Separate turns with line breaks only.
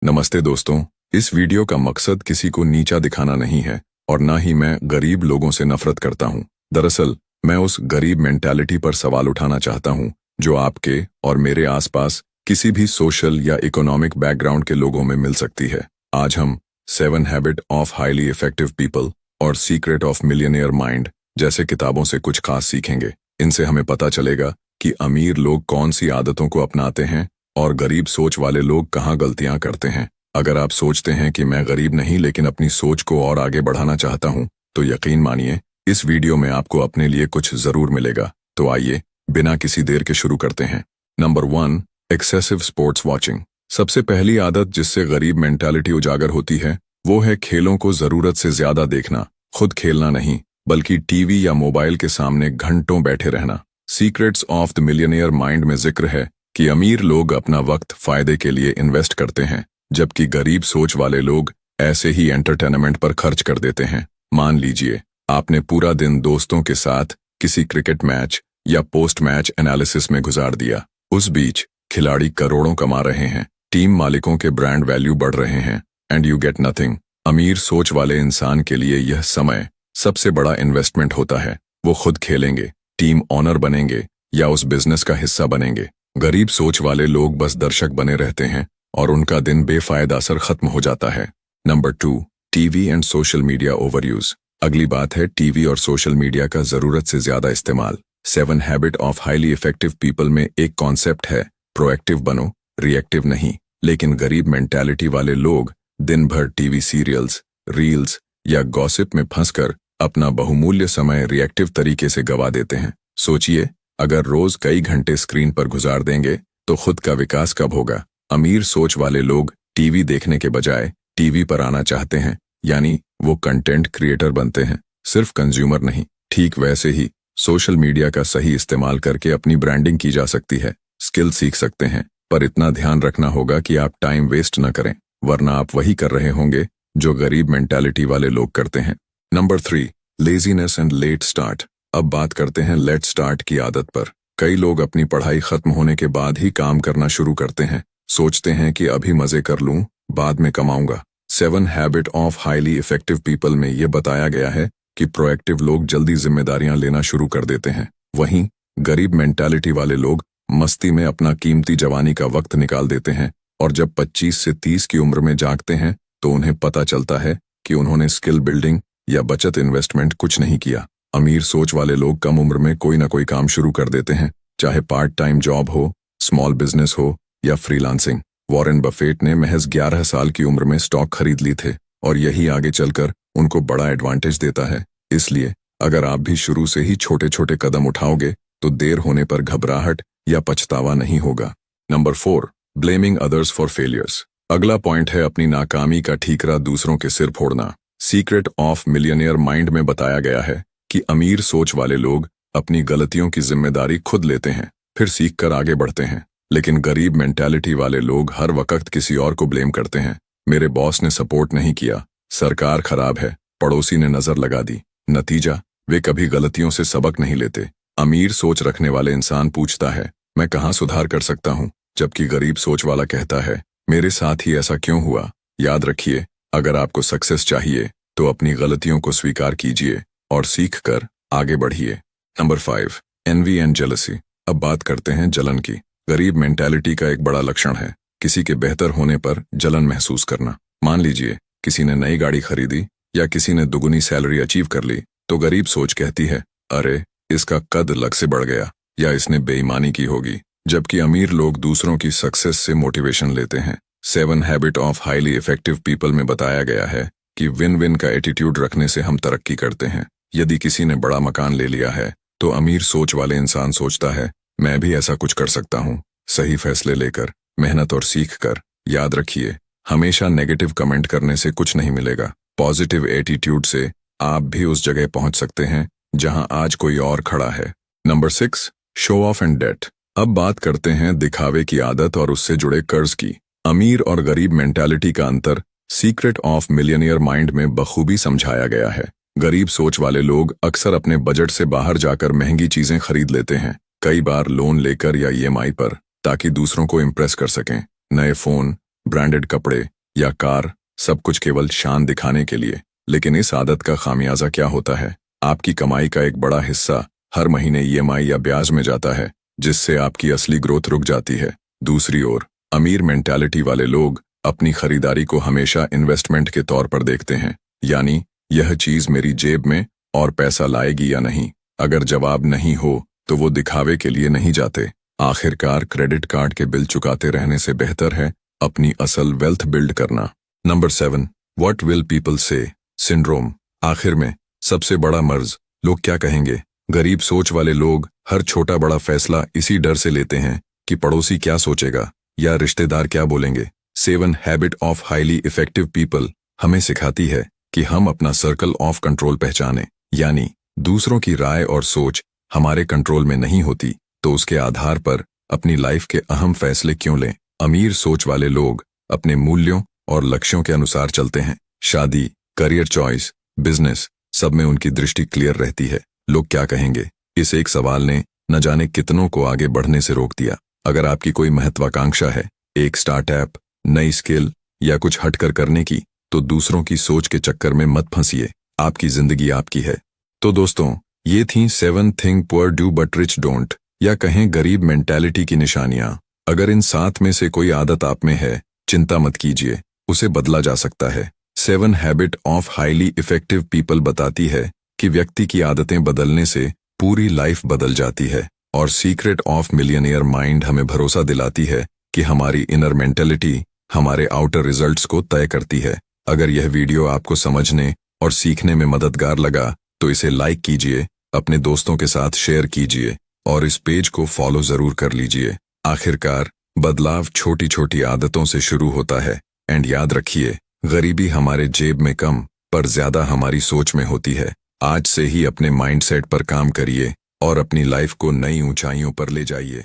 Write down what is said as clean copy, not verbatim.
नमस्ते दोस्तों। इस वीडियो का मकसद किसी को नीचा दिखाना नहीं है और ना ही मैं गरीब लोगों से नफरत करता हूँ। दरअसल मैं उस गरीब मेंटालिटी पर सवाल उठाना चाहता हूँ जो आपके और मेरे आसपास किसी भी सोशल या इकोनॉमिक बैकग्राउंड के लोगों में मिल सकती है। आज हम 7 habit of highly effective people और सीक्रेट ऑफ मिलियनियर माइंड जैसे किताबों से कुछ खास सीखेंगे। इनसे हमें पता चलेगा कि अमीर लोग कौन सी आदतों को अपनाते हैं और गरीब सोच वाले लोग कहाँ गलतियां करते हैं। अगर आप सोचते हैं कि मैं गरीब नहीं लेकिन अपनी सोच को और आगे बढ़ाना चाहता हूं, तो यकीन मानिए इस वीडियो में आपको अपने लिए कुछ जरूर मिलेगा। तो आइए बिना किसी देर के शुरू करते हैं। Number 1, excessive sports watching. सबसे पहली आदत जिससे गरीब मेंटालिटी उजागर होती है वो है खेलों को जरूरत से ज्यादा देखना। खुद खेलना नहीं बल्कि टीवी या मोबाइल के सामने घंटों बैठे रहना। Secrets of the millionaire mind में जिक्र है कि अमीर लोग अपना वक्त फायदे के लिए इन्वेस्ट करते हैं, जबकि गरीब सोच वाले लोग ऐसे ही एंटरटेनमेंट पर खर्च कर देते हैं। मान लीजिए आपने पूरा दिन दोस्तों के साथ किसी क्रिकेट मैच या पोस्ट मैच एनालिसिस में गुजार दिया। उस बीच खिलाड़ी करोड़ों कमा रहे हैं, टीम मालिकों के ब्रांड वैल्यू बढ़ रहे हैं, एंड यू गेट नथिंग। अमीर सोच वाले इंसान के लिए यह समय सबसे बड़ा इन्वेस्टमेंट होता है। वो खुद खेलेंगे, टीम ऑनर बनेंगे या उस बिजनेस का हिस्सा बनेंगे। गरीब सोच वाले लोग बस दर्शक बने रहते हैं और उनका दिन बेफायदा असर खत्म हो जाता है। Number 2, TV and social media overuse. अगली बात है टीवी और सोशल मीडिया का जरूरत से ज्यादा इस्तेमाल। 7 habit of highly effective people में एक कॉन्सेप्ट है, प्रोएक्टिव बनो, रिएक्टिव नहीं। लेकिन गरीब मेंटालिटी वाले लोग दिन भर टीवी सीरियल्स, रील्स या गॉसिप में फंसकर अपना बहुमूल्य समय रिएक्टिव तरीके से गवा देते हैं। सोचिए, अगर रोज कई घंटे स्क्रीन पर गुजार देंगे तो खुद का विकास कब होगा। अमीर सोच वाले लोग टीवी देखने के बजाय टीवी पर आना चाहते हैं, यानी वो कंटेंट क्रिएटर बनते हैं, सिर्फ कंज्यूमर नहीं। ठीक वैसे ही सोशल मीडिया का सही इस्तेमाल करके अपनी ब्रांडिंग की जा सकती है, स्किल सीख सकते हैं, पर इतना ध्यान रखना होगा कि आप टाइम वेस्ट न करें, वरना आप वही कर रहे होंगे जो गरीब मेंटालिटी वाले लोग करते हैं। Number 3, laziness and let start. अब बात करते हैं लेट स्टार्ट की आदत पर। कई लोग अपनी पढ़ाई खत्म होने के बाद ही काम करना शुरू करते हैं, सोचते हैं कि अभी मजे कर लूं, बाद में कमाऊंगा। 7 habit of highly effective people में यह बताया गया है कि प्रोएक्टिव लोग जल्दी जिम्मेदारियां लेना शुरू कर देते हैं, वहीं गरीब मेंटालिटी वाले लोग मस्ती में अपना कीमती जवानी का वक्त निकाल देते हैं और जब 25 से 30 की उम्र में जागते हैं तो उन्हें पता चलता है कि उन्होंने स्किल बिल्डिंग या बचत इन्वेस्टमेंट कुछ नहीं किया। अमीर सोच वाले लोग कम उम्र में कोई ना कोई काम शुरू कर देते हैं, चाहे पार्ट टाइम जॉब हो, स्मॉल बिजनेस हो या फ्रीलांसिंग। वॉरेन बफेट ने महज 11 साल की उम्र में स्टॉक खरीद ली थे और यही आगे चलकर उनको बड़ा एडवांटेज देता है। इसलिए अगर आप भी शुरू से ही छोटे छोटे कदम उठाओगे तो देर होने पर घबराहट या पछतावा नहीं होगा। Number 4, blaming others for failures. अगला पॉइंट है अपनी नाकामी का ठीकरा दूसरों के सिर फोड़ना। सीक्रेट ऑफ मिलियनियर माइंड में बताया गया है कि अमीर सोच वाले लोग अपनी गलतियों की जिम्मेदारी खुद लेते हैं, फिर सीख कर आगे बढ़ते हैं। लेकिन गरीब मेंटालिटी वाले लोग हर वक्त किसी और को ब्लेम करते हैं। मेरे बॉस ने सपोर्ट नहीं किया, सरकार खराब है, पड़ोसी ने नजर लगा दी। नतीजा, वे कभी गलतियों से सबक नहीं लेते। अमीर सोच रखने वाले इंसान पूछता है, मैं कहाँ सुधार कर सकता हूँ, जबकि गरीब सोच वाला कहता है, मेरे साथ ही ऐसा क्यों हुआ। याद रखिए, अगर आपको सक्सेस चाहिए तो अपनी गलतियों को स्वीकार कीजिए और सीख कर आगे बढ़िए। Number 5, envy and jealousy. अब बात करते हैं जलन की। गरीब मेंटालिटी का एक बड़ा लक्षण है किसी के बेहतर होने पर जलन महसूस करना। मान लीजिए किसी ने नई गाड़ी खरीदी या किसी ने दुगुनी सैलरी अचीव कर ली तो गरीब सोच कहती है, अरे इसका कद लग से बढ़ गया या इसने बेईमानी की होगी, जबकि अमीर लोग दूसरों की सक्सेस से मोटिवेशन लेते हैं। 7 habit of highly effective people में बताया गया है कि विन विन का एटीट्यूड रखने से हम तरक्की करते हैं। यदि किसी ने बड़ा मकान ले लिया है तो अमीर सोच वाले इंसान सोचता है, मैं भी ऐसा कुछ कर सकता हूँ। सही फैसले लेकर, मेहनत और सीख कर। याद रखिए, हमेशा नेगेटिव कमेंट करने से कुछ नहीं मिलेगा। पॉजिटिव एटीट्यूड से आप भी उस जगह पहुंच सकते हैं जहां आज कोई और खड़ा है। Number 6, show off and debt. अब बात करते हैं दिखावे की आदत और उससे जुड़े कर्ज की। अमीर और गरीब मेंटालिटी का अंतर सीक्रेट ऑफ मिलियनियर माइंड में बखूबी समझाया गया है। गरीब सोच वाले लोग अक्सर अपने बजट से बाहर जाकर महंगी चीजें खरीद लेते हैं, कई बार लोन लेकर या ईएमआई पर, ताकि दूसरों को इम्प्रेस कर सकें। नए फोन, ब्रांडेड कपड़े या कार, सब कुछ केवल शान दिखाने के लिए। लेकिन इस आदत का खामियाजा क्या होता है? आपकी कमाई का एक बड़ा हिस्सा हर महीने ईएमआई या ब्याज में जाता है, जिससे आपकी असली ग्रोथ रुक जाती है। दूसरी ओर, अमीर मेंटालिटी वाले लोग अपनी खरीदारी को हमेशा इन्वेस्टमेंट के तौर पर देखते हैं, यानी यह चीज मेरी जेब में और पैसा लाएगी या नहीं। अगर जवाब नहीं हो तो वो दिखावे के लिए नहीं जाते। आखिरकार क्रेडिट कार्ड के बिल चुकाते रहने से बेहतर है अपनी असल वेल्थ बिल्ड करना। नंबर 7, व्हाट विल पीपल से सिंड्रोम। आखिर में सबसे बड़ा मर्ज, लोग क्या कहेंगे। गरीब सोच वाले लोग हर छोटा बड़ा फैसला इसी डर से लेते हैं कि पड़ोसी क्या सोचेगा या रिश्तेदार क्या बोलेंगे। 7 habit of highly effective people हमें सिखाती है कि हम अपना सर्कल ऑफ कंट्रोल पहचानें, यानी दूसरों की राय और सोच हमारे कंट्रोल में नहीं होती तो उसके आधार पर अपनी लाइफ के अहम फैसले क्यों लें। अमीर सोच वाले लोग अपने मूल्यों और लक्ष्यों के अनुसार चलते हैं। शादी, करियर चॉइस, बिजनेस, सब में उनकी दृष्टि क्लियर रहती है। लोग क्या कहेंगे, इस एक सवाल ने न जाने कितनों को आगे बढ़ने से रोक दिया। अगर आपकी कोई महत्वाकांक्षा है, एक स्टार्टअप, नई स्किल या कुछ हटकर करने की, तो दूसरों की सोच के चक्कर में मत फंसिए। आपकी जिंदगी आपकी है। तो दोस्तों, ये थी 7 thing poor do but rich don't, या कहें गरीब मेंटालिटी की निशानियां। अगर इन 7 में से कोई आदत आप में है, चिंता मत कीजिए, उसे बदला जा सकता है। 7 habit of highly effective people बताती है कि व्यक्ति की आदतें बदलने से पूरी लाइफ बदल जाती है, और सीक्रेट ऑफ मिलियनियर माइंड हमें भरोसा दिलाती है कि हमारी इनर मेंटालिटी हमारे आउटर रिजल्ट्स को तय करती है। अगर यह वीडियो आपको समझने और सीखने में मददगार लगा तो इसे लाइक कीजिए, अपने दोस्तों के साथ शेयर कीजिए और इस पेज को फॉलो जरूर कर लीजिए। आखिरकार बदलाव छोटी छोटी आदतों से शुरू होता है। एंड याद रखिए, गरीबी हमारे जेब में कम पर ज्यादा हमारी सोच में होती है। आज से ही अपने माइंडसेट पर काम करिए और अपनी लाइफ को नई ऊंचाइयों पर ले जाइए।